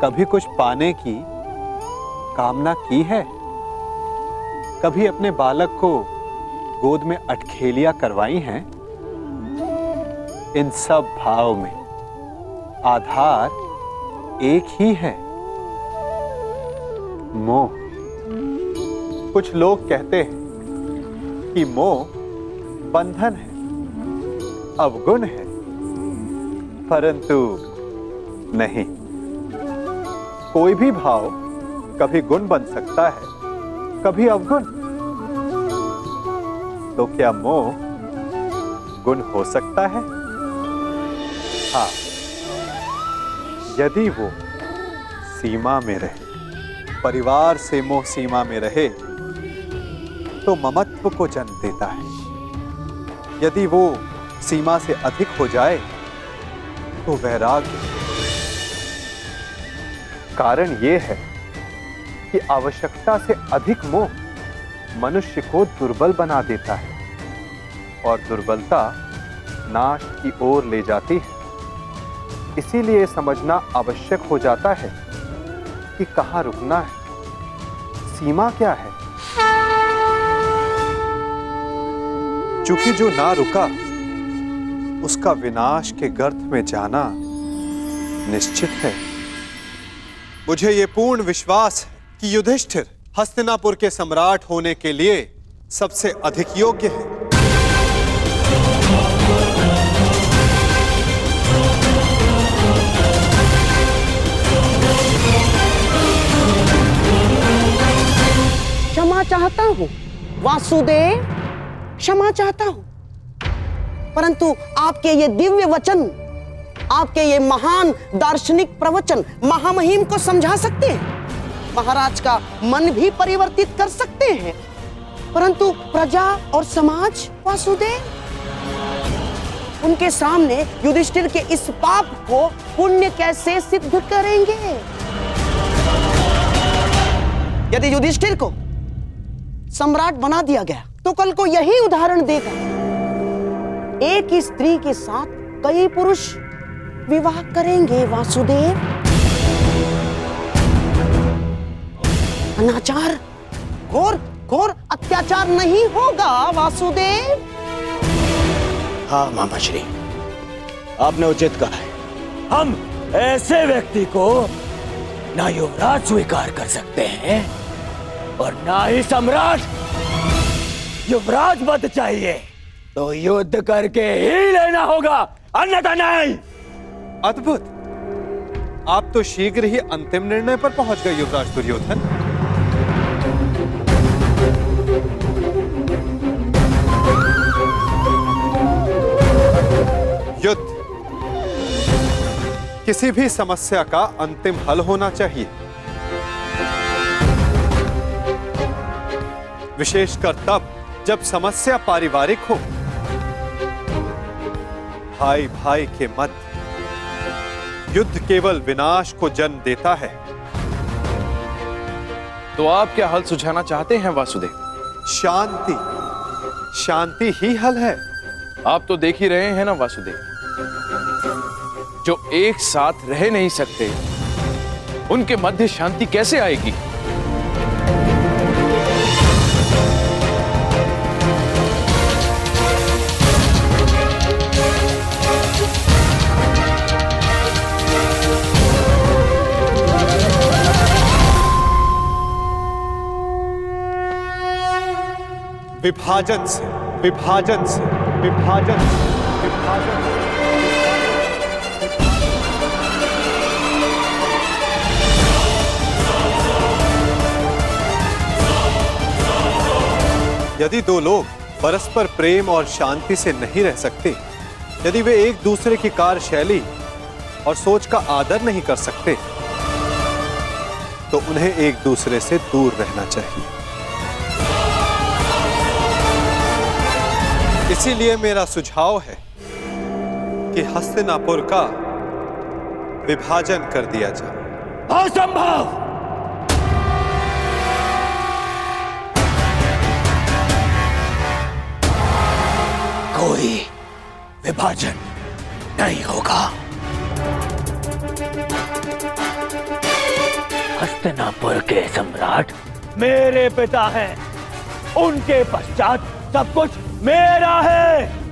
कभी कुछ पाने की कामना की है? कभी अपने बालक को गोद में अटखेलियां करवाई हैं? इन सब भाव में आधार एक ही है, मोह। कुछ लोग कहते हैं कि मोह बंधन है, अवगुण है, परंतु नहीं। कोई भी भाव कभी गुण बन सकता है, कभी अवगुण। तो क्या मोह गुण हो सकता है? हाँ, यदि वो सीमा में रहे। परिवार से मोह सीमा में रहे तो ममत्व को जन्म देता है। यदि वो सीमा से अधिक हो जाए तो वैराग्य। कारण यह है कि आवश्यकता से अधिक मोह मनुष्य को दुर्बल बना देता है और दुर्बलता नाश की ओर ले जाती है। इसीलिए समझना आवश्यक हो जाता है कि कहां रुकना है, सीमा क्या है। चूंकि जो ना रुका उसका विनाश के गर्त में जाना निश्चित है। मुझे यह पूर्ण विश्वास है कि युधिष्ठिर हस्तिनापुर के सम्राट होने के लिए सबसे अधिक योग्य है। क्षमा चाहता हूं वासुदेव, क्षमा चाहता हूं, परंतु आपके ये दिव्य वचन, आपके ये महान दार्शनिक प्रवचन महामहिम को समझा सकते हैं, महाराज का मन भी परिवर्तित कर सकते हैं, परंतु प्रजा और समाज वासुदेव, उनके सामने युधिष्ठिर के इस पाप को पुण्य कैसे सिद्ध करेंगे? यदि युधिष्ठिर को सम्राट बना दिया गया तो कल को यही उदाहरण देगा। एक ही स्त्री के साथ कई पुरुष विवाह करेंगे वासुदेव। अनाचार, घोर घोर अत्याचार नहीं होगा वासुदेव। हाँ मामाश्री, आपने उचित कहा है। हम ऐसे व्यक्ति को ना युवराज स्वीकार कर सकते हैं और ना ही सम्राट। युवराज पद चाहिए तो युद्ध करके ही लेना होगा, अन्यथा नहीं। अद्भुत! आप तो शीघ्र ही अंतिम निर्णय पर पहुंच गए युवराज दुर्योधन। युद्ध किसी भी समस्या का अंतिम हल होना चाहिए, विशेषकर तब जब समस्या पारिवारिक हो। भाई भाई के मध्य युद्ध केवल विनाश को जन्म देता है। तो आप क्या हल सुझाना चाहते हैं वासुदेव? शांति, शांति ही हल है। आप तो देख ही रहे हैं ना वासुदेव, जो एक साथ रह नहीं सकते उनके मध्य शांति कैसे आएगी? विभाजन से, विभाजन से, विभाजन से, विभाजन से। यदि दो लोग परस्पर प्रेम और शांति से नहीं रह सकते, यदि वे एक दूसरे की कार्यशैली और सोच का आदर नहीं कर सकते, तो उन्हें एक दूसरे से दूर रहना चाहिए। इसीलिए मेरा सुझाव है कि हस्तिनापुर का विभाजन कर दिया जाए। असंभव! कोई विभाजन नहीं होगा। हस्तिनापुर के सम्राट मेरे पिता हैं, उनके पश्चात सब कुछ मेरा है,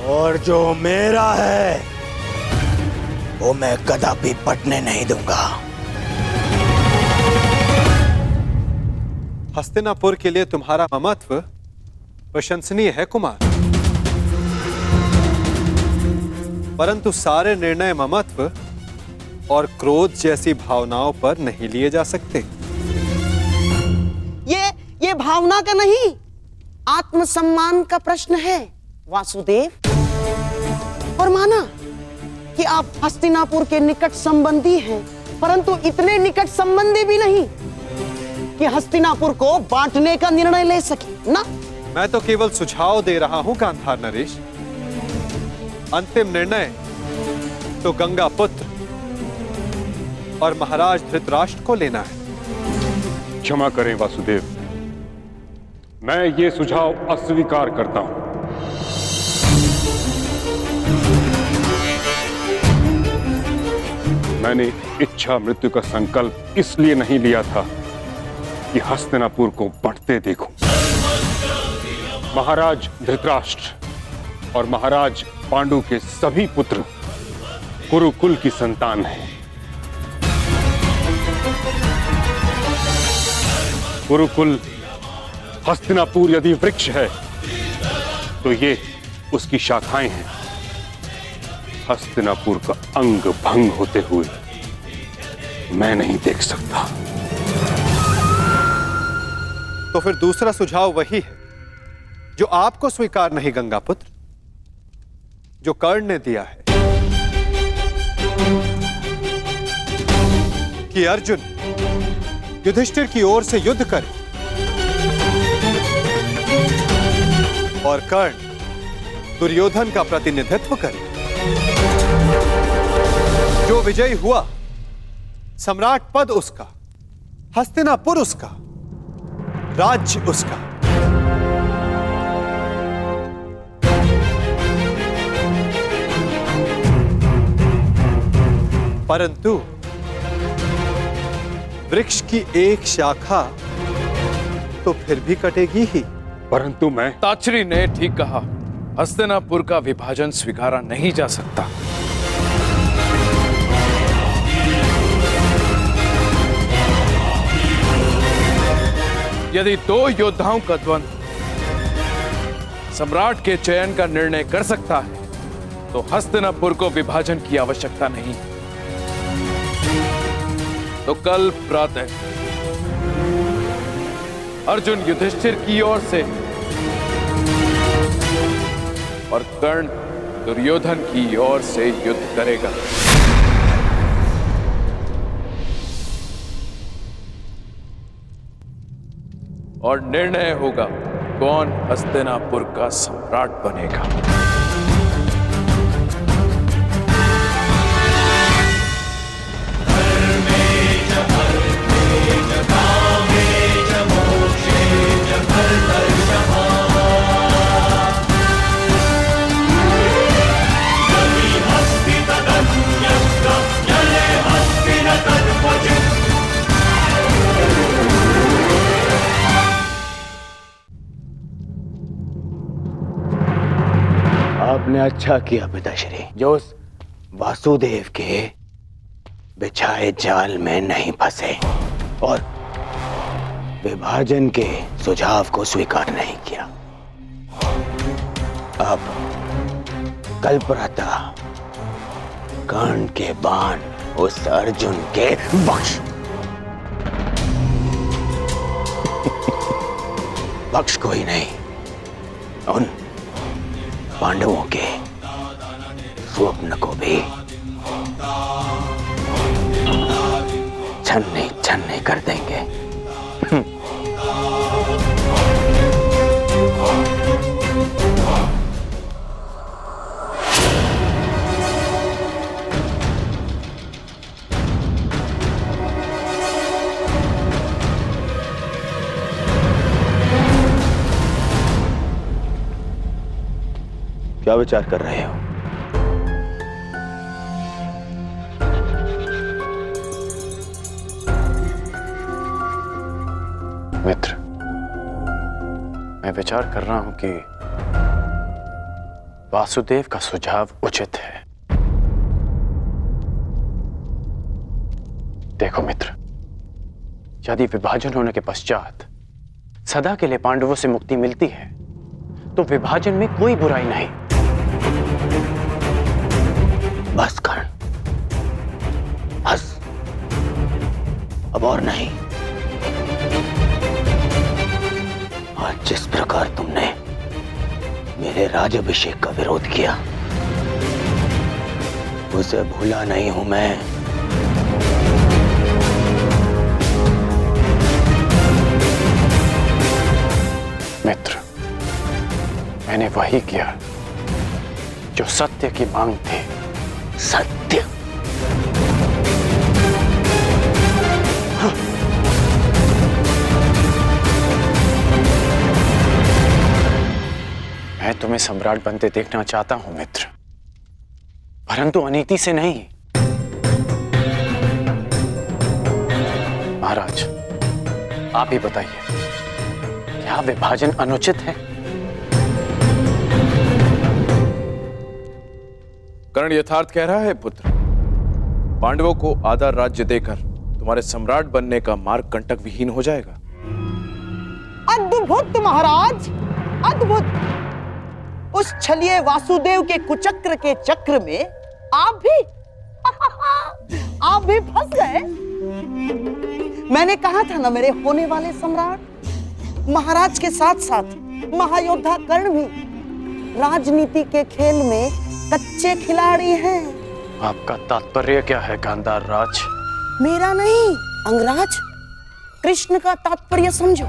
और जो मेरा है वो मैं कदापि बंटने नहीं दूंगा। हस्तिनापुर के लिए तुम्हारा ममत्व प्रशंसनीय है कुमार, परंतु सारे निर्णय ममत्व और क्रोध जैसी भावनाओं पर नहीं लिए जा सकते। ये भावना का नहीं, आत्मसम्मान का प्रश्न है वासुदेव। और माना कि आप हस्तिनापुर के निकट संबंधी हैं, परंतु इतने निकट संबंधी भी नहीं कि हस्तिनापुर को बांटने का निर्णय ले सके ना। मैं तो केवल सुझाव दे रहा हूं गांधार नरेश। अंतिम निर्णय तो गंगा पुत्र और महाराज धृतराष्ट्र को लेना है। क्षमा करें वासुदेव, मैं ये सुझाव अस्वीकार करता हूं। मैंने इच्छा मृत्यु का संकल्प इसलिए नहीं लिया था कि हस्तिनापुर को बढ़ते देखूं। महाराज धृतराष्ट्र और महाराज पांडु के सभी पुत्र कुरुकुल की संतान हैं। कुरुकुल हस्तिनापुर यदि वृक्ष है तो ये उसकी शाखाएं हैं। हस्तिनापुर का अंग भंग होते हुए मैं नहीं देख सकता। तो फिर दूसरा सुझाव वही है जो आपको स्वीकार नहीं गंगापुत्र, जो कर्ण ने दिया है कि अर्जुन युधिष्ठिर की ओर से युद्ध करे और कर्ण दुर्योधन का प्रतिनिधित्व करे। जो विजयी हुआ, सम्राट पद उसका, हस्तिनापुर उसका, राज्य उसका। परंतु वृक्ष की एक शाखा तो फिर भी कटेगी ही। परंतु मैं ताचरी ने ठीक कहा, हस्तिनापुर का विभाजन स्वीकारा नहीं जा सकता। यदि दो योद्धाओं का द्वंद्व सम्राट के चयन का निर्णय कर सकता है तो हस्तिनापुर को विभाजन की आवश्यकता नहीं। तो कल प्रातः अर्जुन युधिष्ठिर की ओर से और कर्ण दुर्योधन की ओर से युद्ध करेगा। और निर्णय होगा कौन हस्तिनापुर का सम्राट बनेगा। आपने अच्छा किया पिताश्री, जो उस वासुदेव के बिछाए जाल में नहीं फंसे और विभाजन के सुझाव को स्वीकार नहीं किया। अब कल प्रातः कर्ण के बाण उस अर्जुन के बख्श बख्श कोई नहीं, उन पांडवों के स्वप्न को भी छन्नी छन्नी कर देंगे। क्या विचार कर रहे हो? मित्र, मैं विचार कर रहा हूं कि वासुदेव का सुझाव उचित है। देखो मित्र, यदि विभाजन होने के पश्चात सदा के लिए पांडवों से मुक्ति मिलती है तो विभाजन में कोई बुराई नहीं। बस कर्ण, बस, अब और नहीं। आज जिस प्रकार तुमने मेरे राज्याभिषेक का विरोध किया, उसे भूला नहीं हूं मैं। मित्र, मैंने वही किया जो सत्य की मांग थी। सत्य? मैं तुम्हें सम्राट बनते देखना चाहता हूं मित्र, परंतु अनीति से नहीं। महाराज, आप ही बताइए, क्या विभाजन अनुचित है? कर्ण यथार्थ कह रहा है पुत्र। पांडवों को आधा राज्य देकर तुम्हारे सम्राट बनने का मार्ग कंटक विहीन हो जाएगा। अद्भुत महाराज, अद्भुत। उस छलिए वासुदेव के कुचक्र के चक्र में आप भी फंस गए। मैंने कहा था ना, मेरे होने वाले सम्राट महाराज के साथ साथ महायोद्धा कर्ण भी राजनीति के खेल में कच्चे खिलाड़ी हैं। आपका तात्पर्य क्या है गांधार राज? मेरा नहीं, अंगराज, कृष्ण का तात्पर्य समझो।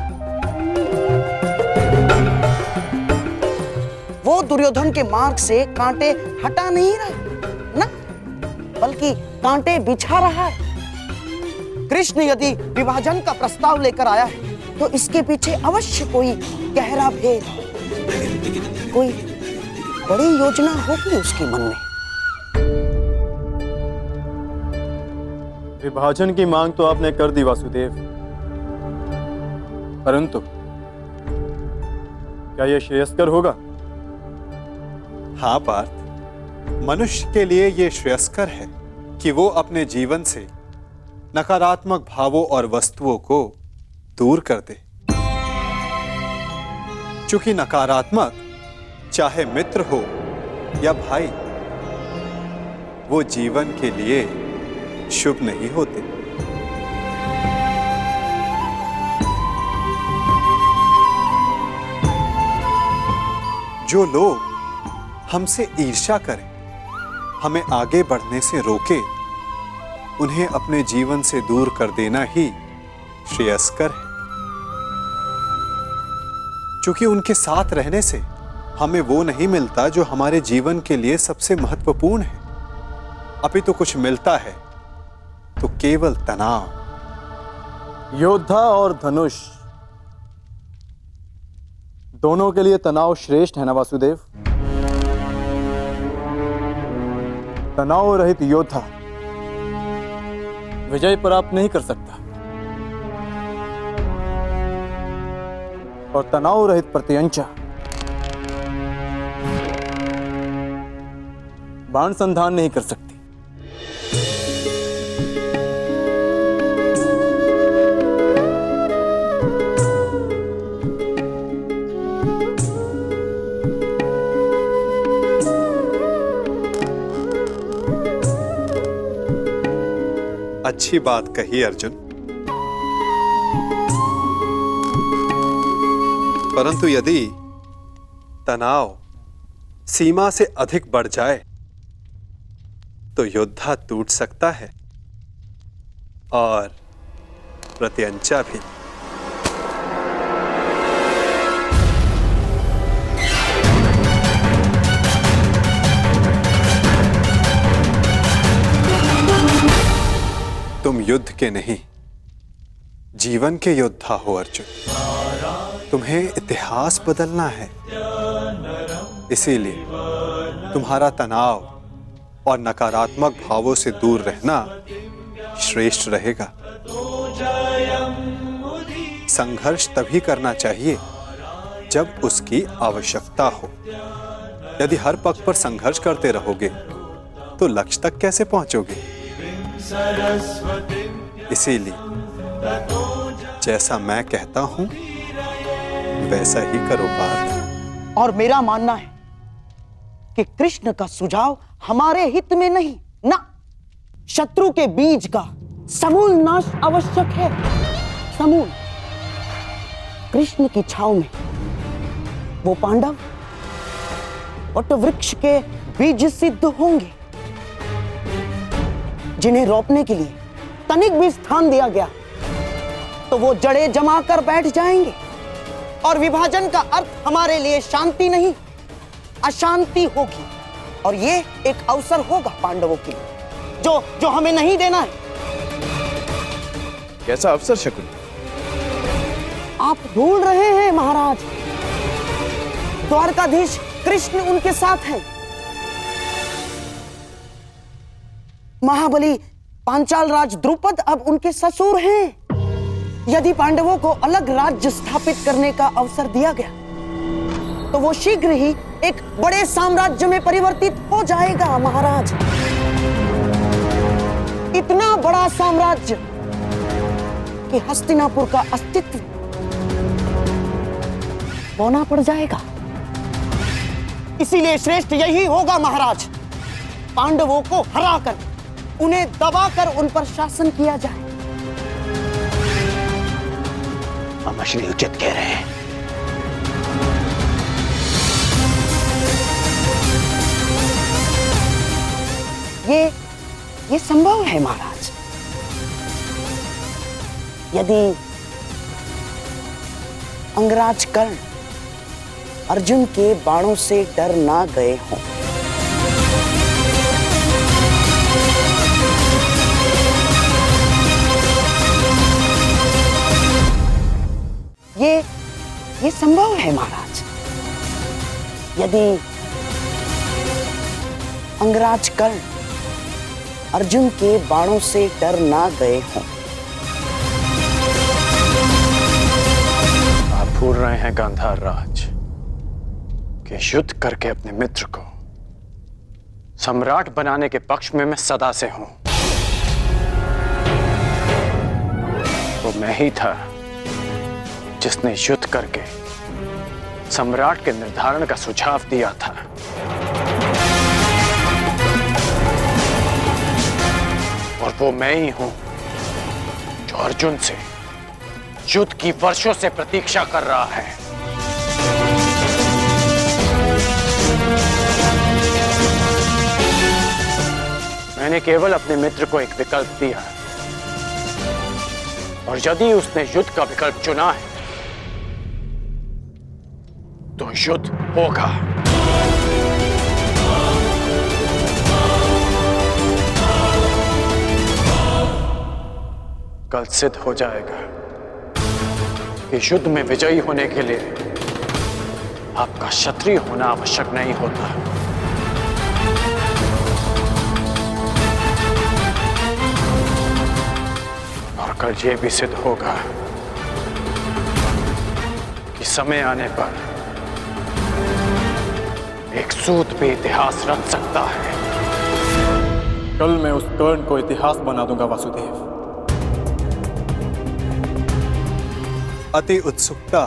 वो दुर्योधन के मार्ग से कांटे हटा नहीं रहा ना, बल्कि कांटे बिछा रहा है। कृष्ण यदि विभाजन का प्रस्ताव लेकर आया है तो इसके पीछे अवश्य कोई गहरा भेद, कोई बड़ी योजना होगी उसके मन में। विभाजन की मांग तो आपने कर दी वासुदेव, परंतु क्या यह श्रेयस्कर होगा? हाँ पार्थ, मनुष्य के लिए यह श्रेयस्कर है कि वो अपने जीवन से नकारात्मक भावों और वस्तुओं को दूर कर दे। चूंकि नकारात्मक, चाहे मित्र हो या भाई, वो जीवन के लिए शुभ नहीं होते। जो लोग हमसे ईर्ष्या करें, हमें आगे बढ़ने से रोके, उन्हें अपने जीवन से दूर कर देना ही श्रेयस्कर है। क्योंकि उनके साथ रहने से हमें वो नहीं मिलता जो हमारे जीवन के लिए सबसे महत्वपूर्ण है। अभी तो कुछ मिलता है तो केवल तनाव। योद्धा और धनुष दोनों के लिए तनाव श्रेष्ठ है ना वासुदेव? तनाव रहित योद्धा विजय प्राप्त नहीं कर सकता, और तनाव रहित प्रत्यंचा बाण संधान नहीं कर सकती। अच्छी बात कही अर्जुन, परंतु यदि तनाव सीमा से अधिक बढ़ जाए तो योद्धा टूट सकता है और प्रत्यंचा भी। तुम युद्ध के नहीं, जीवन के योद्धा हो अर्जुन। तुम्हें इतिहास बदलना है, इसीलिए तुम्हारा तनाव और नकारात्मक भावों से दूर रहना श्रेष्ठ रहेगा। संघर्ष तभी करना चाहिए जब उसकी आवश्यकता हो। यदि हर पक्ष पर संघर्ष करते रहोगे तो लक्ष्य तक कैसे पहुंचोगे? इसीलिए जैसा मैं कहता हूं वैसा ही करो पार्थ। और मेरा मानना है कि कृष्ण का सुझाव हमारे हित में नहीं, ना, शत्रु के बीज का समूल नाश आवश्यक है। समूल। कृष्ण की छाव में वो पांडव वट वृक्ष के बीज सिद्ध होंगे, जिन्हें रोपने के लिए तनिक भी स्थान दिया गया तो वो जड़ें जमा कर बैठ जाएंगे। और विभाजन का अर्थ हमारे लिए शांति नहीं, अशांति होगी। और ये एक अवसर होगा पांडवों के लिए जो हमें नहीं देना है। कैसा अवसर शकुनी? आप भूल रहे हैं महाराज, द्वारकाधीश कृष्ण उनके साथ हैं। महाबली पांचाल राज द्रुपद अब उनके ससुर हैं। यदि पांडवों को अलग राज्य स्थापित करने का अवसर दिया गया तो वो शीघ्र ही एक बड़े साम्राज्य में परिवर्तित हो जाएगा महाराज। इतना बड़ा साम्राज्य कि हस्तिनापुर का अस्तित्व बौना पड़ जाएगा। इसीलिए श्रेष्ठ यही होगा महाराज, पांडवों को हराकर, उन्हें दबाकर उन पर शासन किया जाए। मामाश्री उचित कह रहे हैं। ये संभव है महाराज, यदि अंगराज कर्ण अर्जुन के बाणों से डर ना गए हों। ये संभव है महाराज, यदि अंगराज कर्ण अर्जुन के बाणों से डर ना गए हों। आप भूल रहे हैं गांधार राज कि युद्ध करके अपने मित्र को सम्राट बनाने के पक्ष में मैं सदा से हूं। वो मैं ही था जिसने युद्ध करके सम्राट के निर्धारण का सुझाव दिया था। और वो मैं ही हूं जो अर्जुन से युद्ध की वर्षों से प्रतीक्षा कर रहा है। मैंने केवल अपने मित्र को एक विकल्प दिया, और यदि उसने युद्ध का विकल्प चुना है तो युद्ध होगा। कल सिद्ध हो जाएगा कि युद्ध में विजयी होने के लिए आपका क्षत्रिय होना आवश्यक नहीं होता। और कल यह भी सिद्ध होगा कि समय आने पर एक सूत भी इतिहास रच सकता है। कल मैं उस कर्ण को इतिहास बना दूंगा वासुदेव। अति उत्सुकता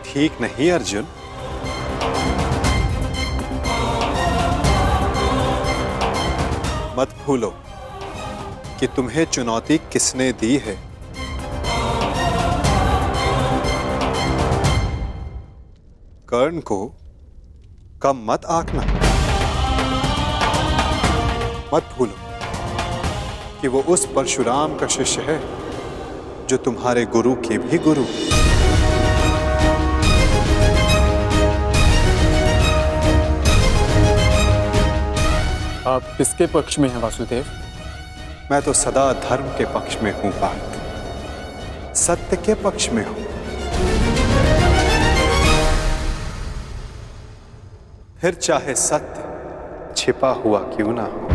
ठीक नहीं अर्जुन। मत भूलो कि तुम्हें चुनौती किसने दी है। कर्ण को कम मत आंकना। मत भूलो कि वो उस परशुराम का शिष्य है जो तुम्हारे गुरु के भी गुरु। आप किसके पक्ष में हैं वासुदेव? मैं तो सदा धर्म के पक्ष में हूं पार्थ, सत्य के पक्ष में हूं। फिर चाहे सत्य छिपा हुआ क्यों ना हो।